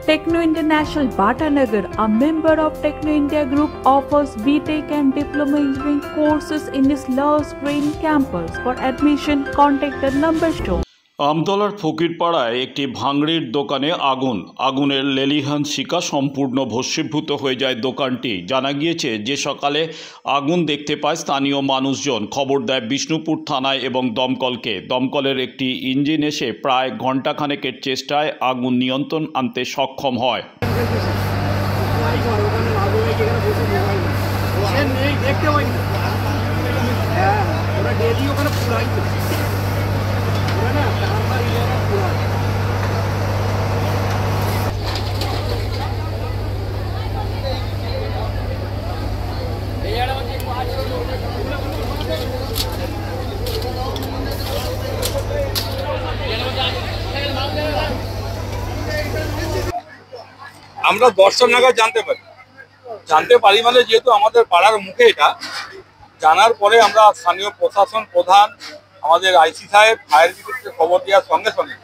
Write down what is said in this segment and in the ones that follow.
Techno International Bhatanagar, a member of Techno India Group, offers BTech and Diploma Engineering courses in its Lush Green campus. For admission, contact the number shown. আমতলার ফকিরপাড়ায় একটি ভাঙড়ির দোকানে আগুনের লেলিহান শিকা সম্পূর্ণ ভস্মীভূত হয়ে যায় দোকানটি। জানা গিয়েছে যে সকালে আগুন দেখতে পায় স্থানীয় মানুষজন, খবর দেয় বিষ্ণুপুর থানায় এবং দমকলের একটি ইঞ্জিন এসে প্রায় ঘণ্টাখানেকের চেষ্টায় আগুন নিয়ন্ত্রণ আনতে সক্ষম হয়। আমরা 10টা নাগাদ জানতে পারি মানে যেহেতু আমাদের পাড়ার মুখে এটা জানার পরে আমরা স্থানীয় প্রশাসন প্রধান আমাদের আইসি সাহেব ফায়ার ব্রিগেডকে খবর দেওয়ার সঙ্গে সঙ্গে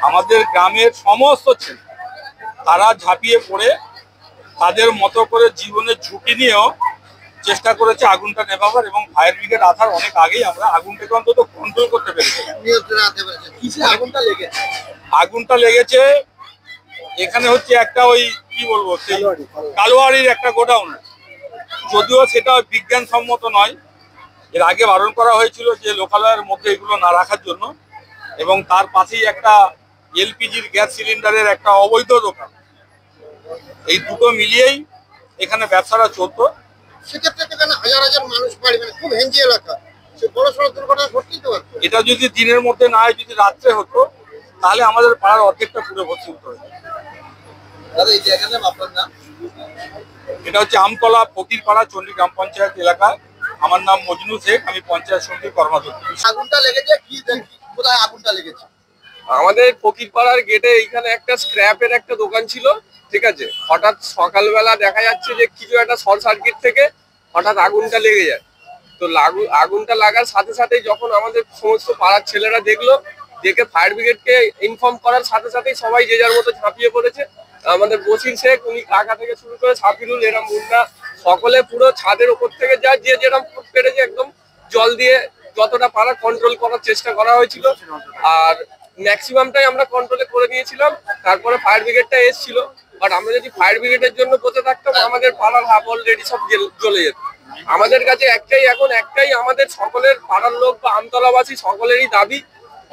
আমাদের গ্রামের সমস্ত ছেলে তারা ঝাঁপিয়ে পড়ে তাদের মতো করে জীবনের ঝুঁকি নিয়েও চেষ্টা করেছে আগুনটা নেভাবার, এবং ফায়ার ব্রিগেড আসার অনেক আগেই আমরা আগুনটাকে অন্তত কন্ট্রোল করতে পেরেছি। আগুনটা লেগেছে এখানে হচ্ছে একটা ওই কি বলবো সেই কালোয়ারির একটা গোডাউন, যদিও সেটা বিজ্ঞানসম্মত নয়। এর আগে বারণ করা হয়েছিল যে লোকালয়ের মধ্যে এগুলো না রাখার জন্য, এবং তার পাশেই একটা এলপিজির গ্যাস সিলিন্ডারের একটা অবৈধ দোকান। এই দুটো মিলিয়েই এখানে ব্যবসাটা চলতো। সেক্ষেত্রে এখানে হাজার হাজার মানুষ বাড়ি, মানে খুব হেঞ্জি এলাকা, সে বড় সড়ক দুর্ঘটনা ঘটতেই তো পারত। এটা যদি দিনের মধ্যে না হয়, যদি রাত্রে হতো, তাহলে আমাদের পাড়ার অর্ধেকটা পুরো ভস্মীভূত হতো। এই জায়গার নাম আপনার নাম? এটা হচ্ছে আমতলা ফকিরপাড়া চণ্ডী গ্রাম পঞ্চায়েত এলাকা। আমার নাম মজনু শেখ, আমি পঞ্চায়েত সমিতির কর্মকর্তা। আগুনটা লেগেছে কি, কোথায় আগুনটা লেগেছে? আমাদের ফকিরপাড়ার গেটে এইখানে একটা স্ক্র্যাপের একটা দোকান ছিল, ঠিক আছে। হঠাৎ সকালবেলা দেখা যাচ্ছে যে কিছু একটা শর্ট সার্কিট থেকে হঠাৎ আগুনটা লেগে যায়। তো আগুনটা লাগার সাথে সাথেই যখন আমাদের সমস্ত পাড়ার ছেলেরা দেখে ফায়ার ব্রিগেডকে ইনফর্ম করার সাথে সাথেই সবাই যে যার মতো ঝাঁপিয়ে পড়েছে। আমাদের বসির শেখ, উনি কাকা থেকে শুরু করে সাফিরুল, এরা মুন্না, সকলে পুরো ছাদের ওপর থেকে যায় যে যেরকম পেরেছে একদম জল দিয়ে যতটা পারা কন্ট্রোল করার চেষ্টা করা হয়েছিল, আর ম্যাক্সিমামটাই আমরা কন্ট্রোলে করে নিয়েছিলাম। তারপরে ফায়ার ব্রিগেডটা এসেছিল, বাট আমরা যদি ফায়ার ব্রিগেডের জন্য বসে থাকতাম আমাদের পাড়ার হাফ অলরেডি সব জ্বলে যেত। আমাদের কাছে একটাই আমাদের সকলের পাড়ার লোক বা আমতলাবাসী সকলেরই দাবি,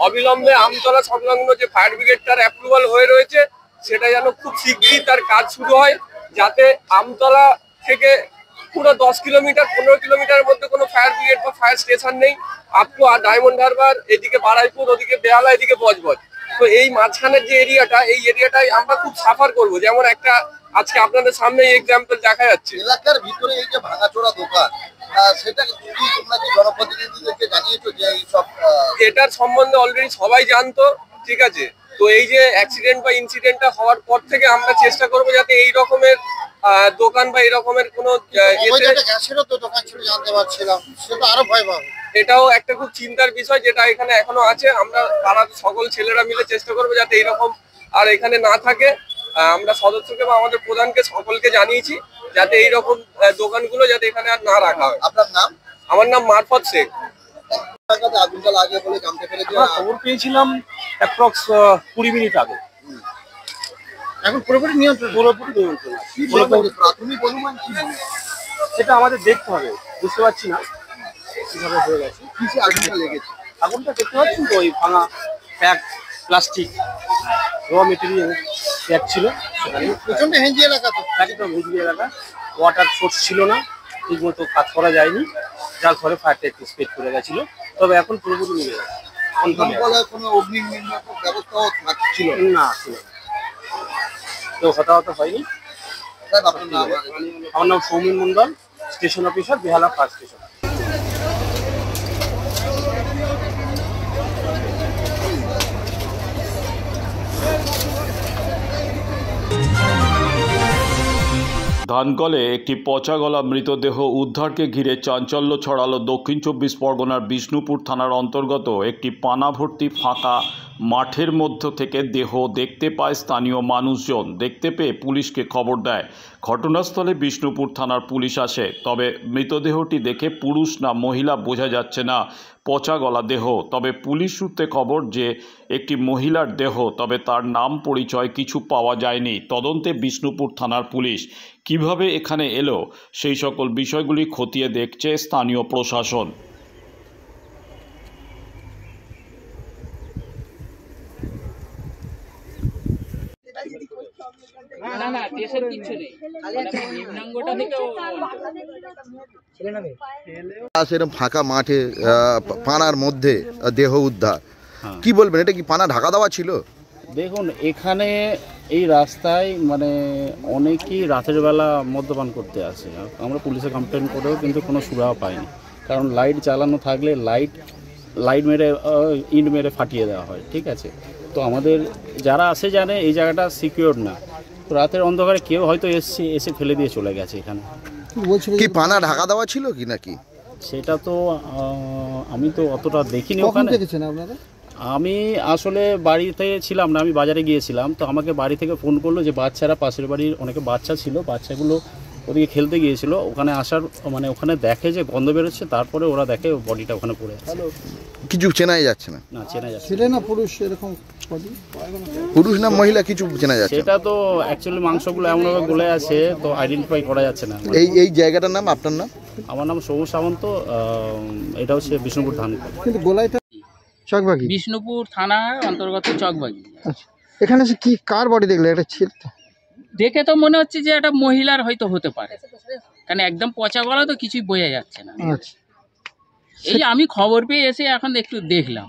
অবিলম্বে আমতলা সংলগ্ন যে ফায়ার ব্রিগেডটার অ্যাপ্রুভাল হয়ে রয়েছে সেটা যেন খুব শীঘ্রই তার কাজ শুরু হয়, যাতে আমতলা থেকে পুরো 10 কিলোমিটার 15 কিলোমিটারের মধ্যে কোনো ফায়ার ব্রিগেড বা ফায়ার স্টেশন নেই। আপ টু ডায়মন্ড হারবার, এদিকে বারাইপুর, ওদিকে বেহালা, এদিকে বজবজ। তো এই মাঝখানের যে এরিয়াটা, এই এরিয়াটাই আমরা খুব সাফার করবো। যেমন একটা আজকে আপনাদের সামনে এক্সাম্পল দেখা যাচ্ছে, এলাকার ভিতরে এই যে ভাঙাচোরা দোকান, সেটা কি তোমরা কি জনপ্রতিনিধিদেরকে জানিয়েছো যে এই সব? এটার সম্বন্ধে অলরেডি সবাই জানতো, ঠিক আছে। তো এই যে অ্যাক্সিডেন্ট বা ইনসিডেন্টটা হওয়ার পর থেকে আমরা চেষ্টা করবো যাতে এই রকমের দোকান বা এই রকমের কোনো গ্যাসেরও তো দোকান ছিল জানতে পারছিলাম, সেটা আরো ভয় পাবে। এটাও একটা খুব চিন্তার বিষয় যেটা এখানে এখনো আছে। আমরা পাড়ার সকল ছেলেরা মিলে চেষ্টা করবো যাতে এইরকম আর এখানে না থাকে। আমরা সদস্যকে বা আমাদের প্রধানকে সকলকে জানিয়েছি যাতে এইরকম দোকানগুলো যাতে এখানে আর না রাখা হয়। আপনার নাম? আমার নাম মারফত শেখ। আগুনটা লাগে বলে জানতে পেরেছি, খবর পেয়েছিলাম অ্যাপ্রক্স 20 মিনিট আগে। এখন পুরোপুরি নিয়ন্ত্রণ প্রাথমিক অনুমান কি সেটা আমাদের দেখতে হবে, বুঝতে পারছি না কিভাবে হয়ে গেছে। কিসে আগুনটা লেগেছে? আগুনটা দেখতে পাচ্ছেন তো, ওই ভাঙা প্যাক প্লাস্টিক র মেটেরিয়াল প্যাক ছিল, প্রচন্ড হেঞ্জি এলাকা, তো একদম হেঞ্জি এলাকা। ওয়াটার সোর্স ছিল না, ঠিক মতো কাজ করা যায়নি, যার ফলে ফায়ারটা একটু স্প্রেড করে গেছিল। তবে এখন পুরোপুরি মিলে গেছে। কোনো অগ্নি নির্বাপক ব্যবস্থাও ছিল না, ছিল কেউ হতাহত হয়নি। আমার নাম সৌমিন মন্ডল, স্টেশন অফিসার, বেহালা ফায়ার স্টেশন। ধানকলে একটি পচা গলা মৃতদেহ উদ্ধারকে ঘিরে চাঞ্চল্য ছড়ালো দক্ষিণ চব্বিশ পরগনার বিষ্ণুপুর থানার অন্তর্গত একটি পানা ভর্তি ফাঁকা মাঠের মধ্য থেকে দেহ দেখতে পায় স্থানীয় মানুষজন। দেখতে পেয়ে পুলিশকে খবর দেয়। ঘটনাস্থলে বিষ্ণুপুর থানার পুলিশ আসে, তবে মৃতদেহটি দেখে পুরুষ না মহিলা বোঝা যাচ্ছে না। পচা গলা দেহ। তবে পুলিশ সূত্রে খবর যে একটি মহিলার দেহ, তবে তার নাম পরিচয় কিছু পাওয়া যায়নি। তদন্তে বিষ্ণুপুর থানার পুলিশ কিভাবে এখানে এলো সেই সকল বিষয়গুলি খতিয়ে দেখছে স্থানীয় প্রশাসন। সেরকম ফাঁকা মাঠে পানার মধ্যে দেহ উদ্ধার, কি বলবেন? এটা কি পানা ঢাকা দেওয়া ছিল? দেখুন, এখানে এই রাস্তায় মানে অনেকেই রাতের বেলা মদ্যপান করতে আসে। আমরা পুলিশে কমপ্লেন করেও কিন্তু কোনো সুরাহা পাইনি, কারণ লাইট চালানো থাকলে লাইট মেরে ইট মেরে ফাটিয়ে দেওয়া হয়। ঠিক আছে, তো আমাদের যারা আসে জানে এই জায়গাটা সিকিউর না। তো রাতের অন্ধকারে কেউ হয়তো এসে ফেলে দিয়ে চলে গেছে এখানে। কি পানা ঢাকা দেওয়া ছিল কি নাকি? সেটা তো আমি তো অতটা দেখিনি ওখানে। আমি আসলে বাড়িতে ছিলাম না, আমি বাজারে গিয়েছিলাম। তো আমাকে বাড়ি থেকে ফোন করলো যে বাচ্চারা, পাশের বাড়ির অনেকে বাচ্চা ছিল, বাচ্চাগুলো ওদিকে খেলতে গিয়েছিল। ওখানে আসার মানে ওখানে দেখে যে গন্ধ বেরোচ্ছে, তারপরে ওরা দেখে বডিটা ওখানে পড়ে আছে। কিছু চেনাই যাচ্ছে না? না, চেনা যাচ্ছে না। পুরুষ এরকম পুরুষ না মহিলা কিছু চেনা যাচ্ছে? সেটা তো অ্যাকচুয়ালি মাংসগুলো এমনভাবে গলে আছে, তো আইডেন্টিফাই করা যাচ্ছে না। এই জায়গাটার নাম? আপনার নাম? আমার নাম সবুজ সামন্ত। এটা হচ্ছে বিষ্ণুপুর থানা। কিন্তু গোলাইটা চকবাগি, বিষ্ণুপুর থানার অন্তর্গত চকবাগি। আচ্ছা, এখানে কি কার বডি দেখলে? এটা ছিল দেখে তো মনে হচ্ছে যে এটা মহিলার হয়তো হতে পারে, কারণ একদম পচা গলা তো কিছুই বোঝা যাচ্ছে না। আচ্ছা, এই যে আমি খবর পেয়ে এসে এখন একটু দেখলাম,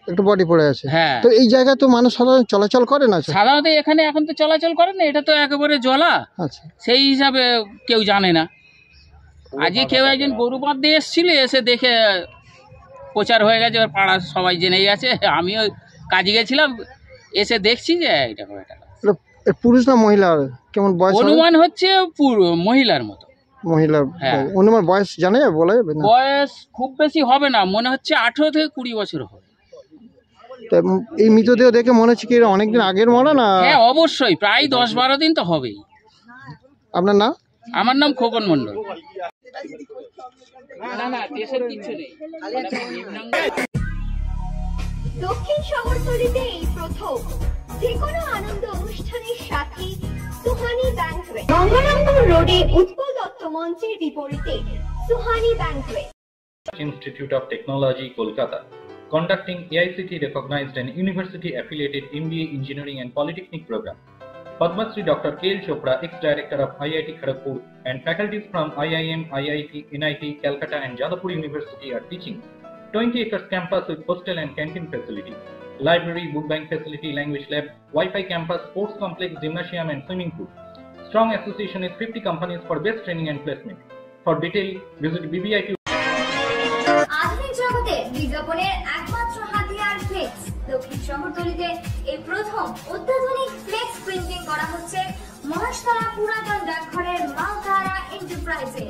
একটু বডি পড়ে আছে। হ্যাঁ, তো এই জায়গায় তো মানুষ সাধারণত চলাচল করে না? সাধারণত এখানে এখন তো চলাচল করে না, এটা তো একেবারে জলা। আচ্ছা, সেই হিসাবে কেউ জানে না। আজকে কেউ একজন গরু বাঁধ দিয়ে এসেছিল, এসে দেখে প্রচার হয়ে গেছে, এবার পাড়া সবাই জেনে গেছে। আমিও কাজে গেছিলাম, এসে দেখছি যে এটা পুরুষ না মহিলা? কেমন বয়স? অনুমান হচ্ছে মহিলার মতো। মহিলা? হ্যাঁ। অনুমান বয়স জানা যাবে? বলা যাবে না? বয়স খুব বেশি হবে না, মনে হচ্ছে 18 থেকে 20 বছর হবে। এই মৃতদেহ দেখে মনে হচ্ছে কি অনেকদিন আগের মরা না? হ্যাঁ, অবশ্যই প্রায় 10-12 দিন তো হবেই। আপনার নাম? আমার নাম খোকন মণ্ডল। না, দেশের কিছু নেই। দক্ষিণ শহরতলিতে এই প্রথম যে কোনো আনন্দ অনুষ্ঠানের সাথে সুহানি ব্যাংকুয়েট, গঙ্গারামপুর রোডে উৎপল দত্ত মঞ্চের বিপরীতে Suhani banquet. Institute of Technology, Kolkata, conducting AICT recognized and university affiliated MBA Engineering and Polytechnic program. Padma Shri Dr. K.L. Chopra, ex-director of IIT Kharagpur, and faculties from IIM, IIT, NIT, Calcutta and Jadavpur University are teaching. 20 acres campus with hostel and canteen facility, library, book bank facility, language lab, Wi-Fi campus, sports complex, gymnasium and swimming pool. Strong association with 50 companies for best training and placement. For detail, visit BBIQ. আধুনিক জগতে বিজ্ঞাপনের একমাত্র হাতিয়ার flakes. দক্ষিণ শহরতলিতে এই প্রথম অত্যাধুনিক flakes printing করা হচ্ছে মহাশতলা পুরাতন ডাকঘরের মাতারা এন্টারপ্রাইজে।